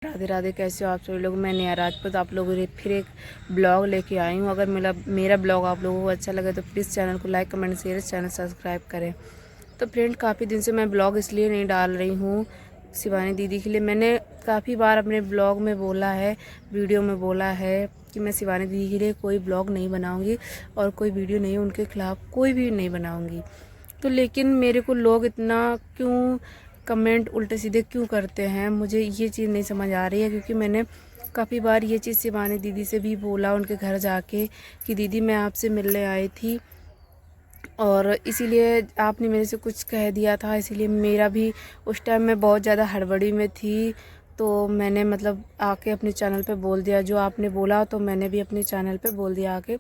राधे राधे, कैसे हो आप सभी लोग। मैं नेहा राजपूत आप लोगों के फिर एक ब्लॉग लेके आई हूँ। अगर मेरा ब्लॉग आप लोगों को अच्छा लगे तो प्लीज़ चैनल को like comment share, channel subscribe करें। तो फ्रेंड, काफ़ी दिन से मैं ब्लॉग इसलिए नहीं डाल रही हूँ शिवानी दीदी के लिए। मैंने काफ़ी बार अपने ब्लॉग में बोला है, वीडियो में बोला है कि मैं शिवानी दीदी के लिए कोई ब्लॉग नहीं बनाऊँगी और कोई वीडियो नहीं, उनके खिलाफ़ कोई भी नहीं बनाऊँगी। तो लेकिन मेरे को लोग इतना क्यों कमेंट उल्टे सीधे क्यों करते हैं, मुझे ये चीज़ नहीं समझ आ रही है। क्योंकि मैंने काफ़ी बार ये चीज़ शिवानी दीदी से भी बोला उनके घर जाके कि दीदी मैं आपसे मिलने आई थी और इसीलिए आपने मेरे से कुछ कह दिया था, इसीलिए मेरा भी उस टाइम मैं बहुत ज़्यादा हड़बड़ी में थी। तो मैंने मतलब आके अपने चैनल पे बोल दिया जो आपने बोला, तो मैंने भी अपने चैनल पे बोल दिया आके।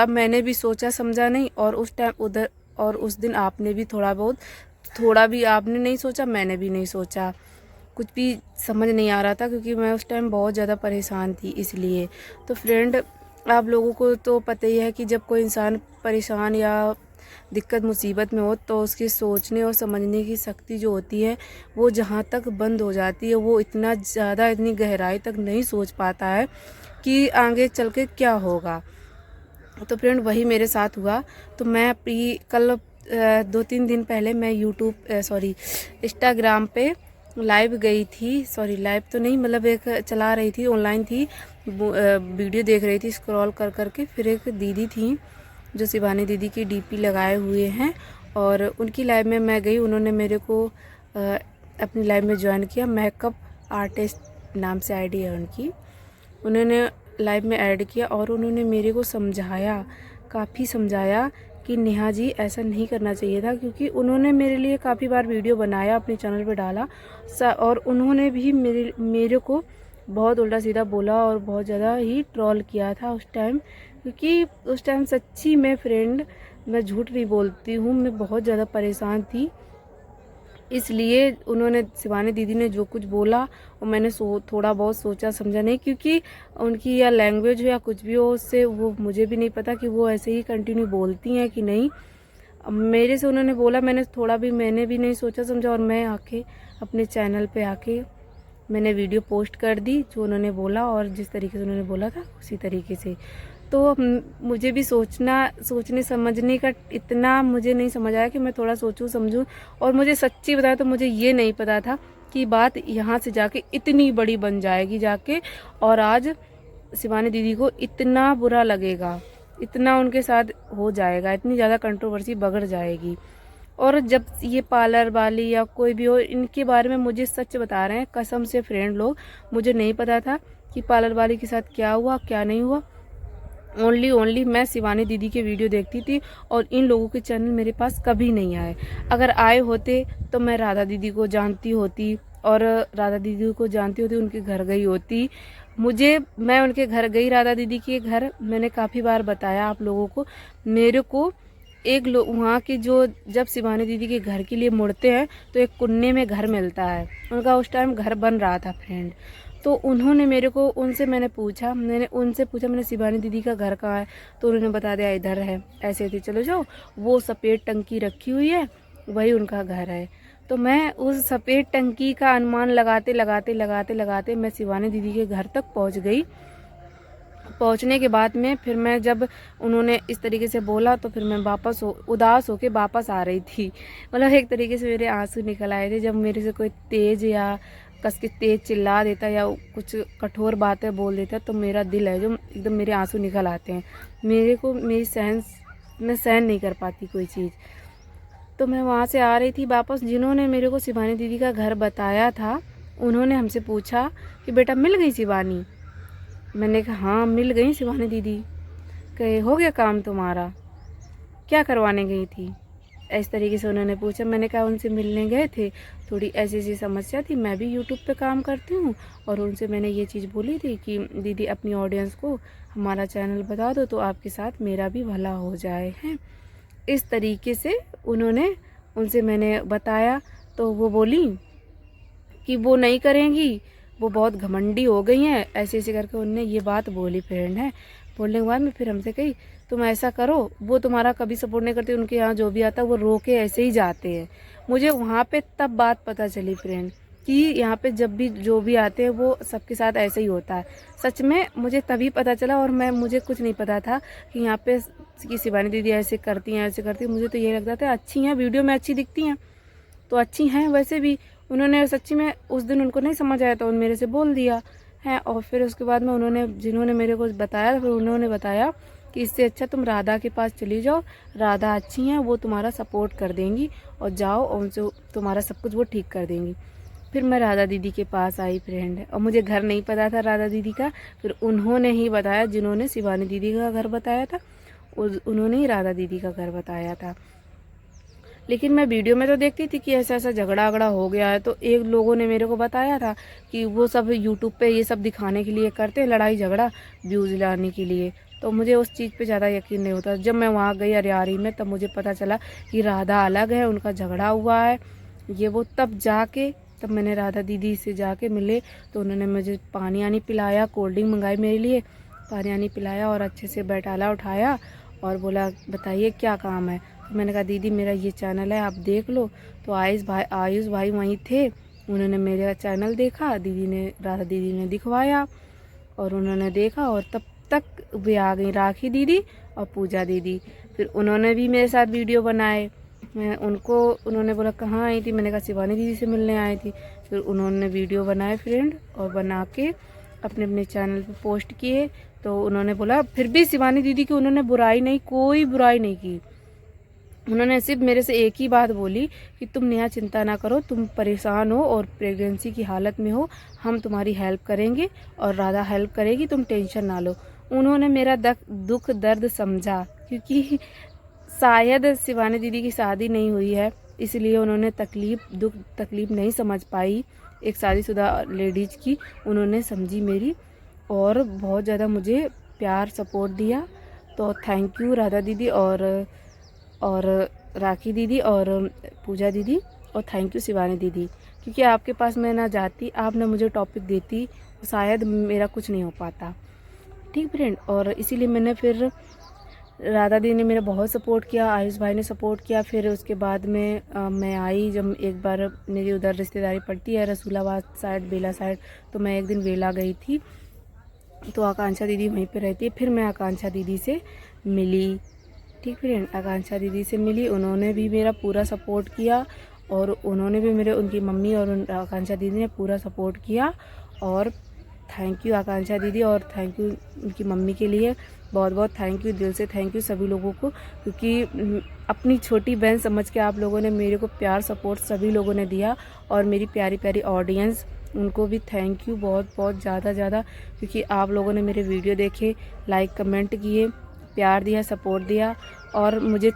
मैंने भी सोचा समझा नहीं, और उस टाइम उधर और उस दिन आपने भी थोड़ा भी आपने नहीं सोचा, मैंने भी नहीं सोचा। कुछ भी समझ नहीं आ रहा था क्योंकि मैं उस टाइम बहुत ज़्यादा परेशान थी इसलिए। तो फ्रेंड, आप लोगों को तो पता ही है कि जब कोई इंसान परेशान या दिक्कत मुसीबत में हो तो उसकी सोचने और समझने की शक्ति जो होती है वो जहाँ तक बंद हो जाती है, वो इतना ज़्यादा इतनी गहराई तक नहीं सोच पाता है कि आगे चल के क्या होगा। तो फ्रेंड, वही मेरे साथ हुआ। तो मैं कल 2-3 दिन पहले मैं इंस्टाग्राम पे लाइव गई थी। सॉरी, लाइव तो नहीं, मतलब एक चला रही थी, ऑनलाइन थी, वीडियो देख रही थी स्क्रॉल कर करके। फिर एक दीदी थी जो शिवानी दीदी की डीपी लगाए हुए हैं, और उनकी लाइव में मैं गई। उन्होंने मेरे को अपनी लाइव में ज्वाइन किया। मेकअप आर्टिस्ट नाम से आईडी है उनकी। उन्होंने लाइव में ऐड किया और उन्होंने मेरे को समझाया, काफ़ी समझाया कि नेहा जी ऐसा नहीं करना चाहिए था। क्योंकि उन्होंने मेरे लिए काफ़ी बार वीडियो बनाया, अपने चैनल पे डाला, और उन्होंने भी मेरे को बहुत उल्टा सीधा बोला और बहुत ज़्यादा ही ट्रोल किया था उस टाइम। क्योंकि उस टाइम सच्ची में फ्रेंड, मैं झूठ नहीं बोलती हूँ, मैं बहुत ज़्यादा परेशान थी। इसलिए उन्होंने, शिवानी दीदी ने जो कुछ बोला और मैंने थोड़ा बहुत सोचा समझा नहीं। क्योंकि उनकी या लैंग्वेज हो या कुछ भी हो, उससे वो मुझे भी नहीं पता कि वो ऐसे ही कंटिन्यू बोलती हैं कि नहीं। मेरे से उन्होंने बोला, मैंने भी नहीं सोचा समझा, और मैं आके अपने चैनल पे आके मैंने वीडियो पोस्ट कर दी जो उन्होंने बोला, और जिस तरीके से उन्होंने बोला था उसी तरीके से। तो मुझे भी सोचने समझने का इतना मुझे नहीं समझ आया कि मैं थोड़ा सोचूं समझूं। और मुझे सच्ची बताया तो मुझे ये नहीं पता था कि बात यहाँ से जाके इतनी बड़ी बन जाएगी जाके, और आज शिवानी दीदी को इतना बुरा लगेगा, इतना उनके साथ हो जाएगा, इतनी ज़्यादा कंट्रोवर्सी बगड़ जाएगी। और जब ये पार्लर वाली या कोई भी हो, इनके बारे में मुझे सच बता रहे हैं कसम से फ्रेंड लोग, मुझे नहीं पता था कि पार्लर वाली के साथ क्या हुआ क्या नहीं हुआ। ओनली मैं शिवानी दीदी के वीडियो देखती थी, और इन लोगों के चैनल मेरे पास कभी नहीं आए। अगर आए होते तो मैं राधा दीदी को जानती होती, और राधा दीदी को जानती होती उनके घर गई होती। मैं उनके घर गई, राधा दीदी के घर, मैंने काफ़ी बार बताया आप लोगों को। मेरे को एक लोग वहाँ की, जो जब शिवानी दीदी के घर के लिए मुड़ते हैं तो एक कुन्ने में घर मिलता है, उनका उस टाइम घर बन रहा था फ्रेंड। तो उन्होंने मेरे को, मैंने उनसे पूछा मैंने शिवानी दीदी का घर कहाँ है, तो उन्होंने बता दिया इधर है। ऐसे थे, चलो जाओ, वो सफ़ेद टंकी रखी हुई है, वही उनका घर है। तो मैं उस सफ़ेद टंकी का अनुमान लगाते लगाते मैं शिवानी दीदी के घर तक पहुँच गई। पहुंचने के बाद में फिर मैं, जब उन्होंने इस तरीके से बोला तो फिर मैं उदास होके वापस आ रही थी। मतलब एक तरीके से मेरे आंसू निकल आए थे जब मेरे से कोई तेज़ या कस के तेज़ चिल्ला देता या कुछ कठोर बातें बोल देता, तो मेरा दिल है जो एकदम, मेरे आंसू निकल आते हैं। मैं सहन नहीं कर पाती कोई चीज़। तो मैं वहाँ से आ रही थी वापस। जिन्होंने मेरे को शिवानी दीदी का घर बताया था, उन्होंने हमसे पूछा कि बेटा मिल गई शिवानी। मैंने कहा हाँ मिल गई शिवानी दीदी। कहे हो गया काम तुम्हारा, क्या करवाने गई थी, इस तरीके से उन्होंने पूछा। मैंने कहा उनसे मिलने गए थे, थोड़ी ऐसी ऐसी समस्या थी, मैं भी यूट्यूब पे काम करती हूँ, और उनसे मैंने ये चीज़ बोली थी कि दीदी अपनी ऑडियंस को हमारा चैनल बता दो तो आपके साथ मेरा भी भला हो जाए है। इस तरीके से उनसे मैंने बताया। तो वो बोली कि वो नहीं करेंगी, वो बहुत घमंडी हो गई हैं, ऐसे ऐसे करके उनने ये बात बोली फ्रेंड है। बोलने के बाद में फिर हमसे कही तुम ऐसा करो, वो तुम्हारा कभी सपोर्ट नहीं करते, उनके यहाँ जो भी आता है वो रो के ऐसे ही जाते हैं। मुझे वहाँ पे तब बात पता चली फ्रेंड कि यहाँ पे जब भी जो भी आते हैं वो सबके साथ ऐसे ही होता है। सच में मुझे तभी पता चला, और मुझे कुछ नहीं पता था कि यहाँ पे कि शिवानी दीदी ऐसे करती हैं ऐसे करती हैं। मुझे तो ये लगता था अच्छी हैं, वीडियो में अच्छी दिखती हैं तो अच्छी हैं, वैसे भी उन्होंने सच्ची में उस दिन उनको नहीं समझ आया तो मेरे से बोल दिया है। और फिर उसके बाद में उन्होंने जिन्होंने मेरे को बताया, फिर उन्होंने बताया कि इससे अच्छा तुम राधा के पास चली जाओ, राधा अच्छी हैं, वो तुम्हारा सपोर्ट कर देंगी, और जाओ और उनसे तुम्हारा सब कुछ वो ठीक कर देंगी। फिर मैं राधा दीदी के पास आई फ्रेंड, और मुझे घर नहीं पता था राधा दीदी का। फिर उन्होंने ही बताया, जिन्होंने शिवानी दीदी का घर बताया था उन्होंने ही राधा दीदी का घर बताया था। लेकिन मैं वीडियो में तो देखती थी कि ऐसा ऐसा झगड़ा वगड़ा हो गया है। तो एक लोगों ने मेरे को बताया था कि वो सब यूट्यूब पे ये सब दिखाने के लिए करते हैं, लड़ाई झगड़ा व्यूज़ लाने के लिए। तो मुझे उस चीज़ पे ज़्यादा यकीन नहीं होता। जब मैं वहाँ गई अरियारी में तब मुझे पता चला कि राधा अलग है, उनका झगड़ा हुआ है ये वो। तब मैंने राधा दीदी से जाके मिले तो उन्होंने मुझे पानी आनी पिलाया, कोल्ड ड्रिंक मंगाई मेरे लिए, पानी आनी पिलाया और अच्छे से बैठाला उठाया और बोला बताइए क्या काम है। तो मैंने कहा दीदी मेरा ये चैनल है, आप देख लो। तो आयुष भाई वहीं थे, उन्होंने मेरा चैनल देखा, राधा दीदी ने दिखवाया और उन्होंने देखा। और तब तक वे आ गई राखी दीदी और पूजा दीदी। फिर उन्होंने भी मेरे साथ वीडियो बनाए। उन्होंने बोला कहाँ आई थी, मैंने कहा शिवानी दीदी से मिलने आई थी। फिर उन्होंने वीडियो बनाए फ्रेंड, और बना के अपने अपने चैनल पे पोस्ट किए। तो उन्होंने बोला, फिर भी शिवानी दीदी की उन्होंने कोई बुराई नहीं की। उन्होंने सिर्फ मेरे से एक ही बात बोली कि तुम नेहा चिंता ना करो, तुम परेशान हो और प्रेगनेंसी की हालत में हो, हम तुम्हारी हेल्प करेंगे और राधा हेल्प करेगी, तुम टेंशन ना लो। उन्होंने मेरा दुख दर्द समझा, क्योंकि शायद शिवानी दीदी की शादी नहीं हुई है, इसलिए उन्होंने तकलीफ नहीं समझ पाई एक शादीशुदा लेडीज की। उन्होंने समझी मेरी और बहुत ज़्यादा मुझे प्यार सपोर्ट दिया। तो थैंक यू राधा दीदी और राखी दीदी और पूजा दीदी, और थैंक यू शिवानी दीदी, क्योंकि आपके पास मैं ना जाती, आप ना मुझे टॉपिक देती, शायद मेरा कुछ नहीं हो पाता। ठीक फ्रेंड, और इसीलिए मैंने फिर राधा दीदी ने मेरा बहुत सपोर्ट किया, आयुष भाई ने सपोर्ट किया। फिर उसके बाद में मैं आई, जब एक बार मेरी उधर रिश्तेदारी पड़ती है रसूलाबाद साइड, बेला साइड, तो मैं एक दिन बेला गई थी, तो आकांक्षा दीदी वहीं पे रहती है। फिर मैं आकांक्षा दीदी से मिली। ठीक फ्रेंड, आकांक्षा दीदी से मिली, उन्होंने भी मेरा पूरा सपोर्ट किया, और उन्होंने भी उनकी मम्मी और आकांक्षा दीदी ने पूरा सपोर्ट किया। और थैंक यू आकांक्षा दीदी और थैंक यू उनकी मम्मी के लिए, बहुत बहुत थैंक यू, दिल से थैंक यू सभी लोगों को, क्योंकि अपनी छोटी बहन समझ के आप लोगों ने मेरे को प्यार सपोर्ट सभी लोगों ने दिया। और मेरी प्यारी प्यारी ऑडियंस, उनको भी थैंक यू बहुत बहुत ज़्यादा, क्योंकि आप लोगों ने मेरे वीडियो देखे, लाइक कमेंट किए, प्यार दिया, सपोर्ट दिया, और मुझे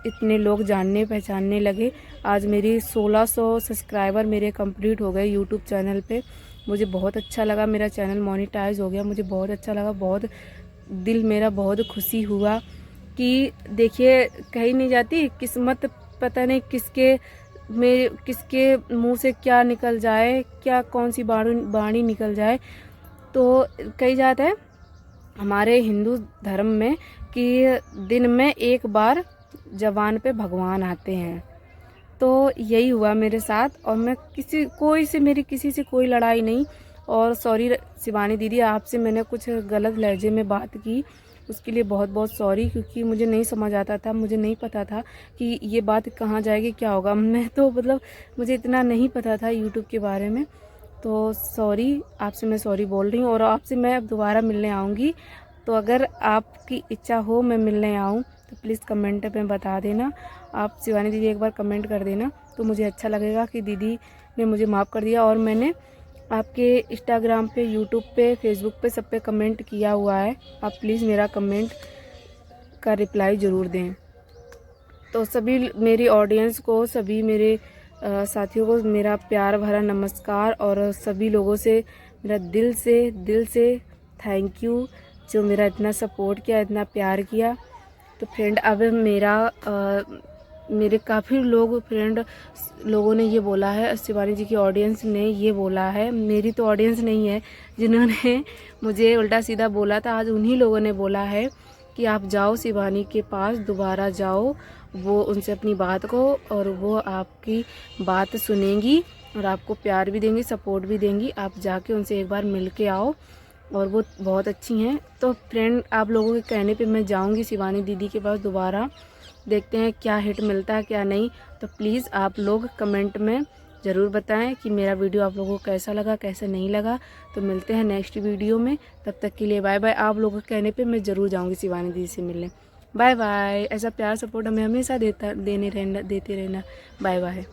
इतने लोग जानने पहचानने लगे। आज मेरी 1600 सब्सक्राइबर मेरे कंप्लीट हो गए यूट्यूब चैनल पे। मुझे बहुत अच्छा लगा, मेरा चैनल मोनेटाइज हो गया, मुझे बहुत अच्छा लगा, बहुत दिल मेरा बहुत खुशी हुआ कि देखिए कहीं नहीं जाती किस्मत, पता नहीं किसके मुंह से क्या निकल जाए, क्या कौन सी बाणी निकल जाए। तो कही जाता है हमारे हिंदू धर्म में कि दिन में एक बार जवान पे भगवान आते हैं। तो यही हुआ मेरे साथ, और मैं मेरी किसी से कोई लड़ाई नहीं। और सॉरी शिवानी दीदी, आपसे मैंने कुछ गलत लहजे में बात की, उसके लिए बहुत बहुत सॉरी, क्योंकि मुझे नहीं समझ आता था, मुझे नहीं पता था कि ये बात कहाँ जाएगी, क्या होगा। मैं तो मुझे इतना नहीं पता था यूट्यूब के बारे में। तो सॉरी, आपसे मैं सॉरी बोल रही हूँ, और आपसे मैं दोबारा मिलने आऊँगी। तो अगर आपकी इच्छा हो मैं मिलने आऊँ तो प्लीज़ कमेंट में बता देना। आप शिवानी दीदी एक बार कमेंट कर देना, तो मुझे अच्छा लगेगा कि दीदी ने मुझे माफ़ कर दिया। और मैंने आपके इंस्टाग्राम पे, यूट्यूब पे, फेसबुक पे सब पे कमेंट किया हुआ है, आप प्लीज़ मेरा कमेंट का रिप्लाई ज़रूर दें। तो सभी मेरी ऑडियंस को, सभी मेरे साथियों को मेरा प्यार भरा नमस्कार, और सभी लोगों से मेरा दिल से थैंक यू, जो मेरा इतना सपोर्ट किया, इतना प्यार किया। तो फ्रेंड, अब मेरे काफ़ी लोगों ने ये बोला है, शिवानी जी की ऑडियंस ने ये बोला है, मेरी तो ऑडियंस नहीं है, जिन्होंने मुझे उल्टा सीधा बोला था, आज उन्हीं लोगों ने बोला है कि आप जाओ शिवानी के पास, दोबारा जाओ, वो उनसे अपनी बात को, और वो आपकी बात सुनेंगी और आपको प्यार भी देंगी, सपोर्ट भी देंगी। आप जाके उनसे एक बार मिल के आओ, और वो बहुत अच्छी हैं। तो फ्रेंड, आप लोगों के कहने पे मैं जाऊंगी शिवानी दीदी के पास दोबारा, देखते हैं क्या हिट मिलता है क्या नहीं। तो प्लीज़ आप लोग कमेंट में ज़रूर बताएं कि मेरा वीडियो आप लोगों को कैसा लगा, कैसा नहीं लगा। तो मिलते हैं नेक्स्ट वीडियो में, तब तक के लिए बाय बाय। आप लोगों के कहने पे मैं ज़रूर जाऊंगी शिवानी दीदी से मिलने। Bye bye. ऐसा प्यार सपोर्ट हमें हमेशा देते रहना। Bye bye.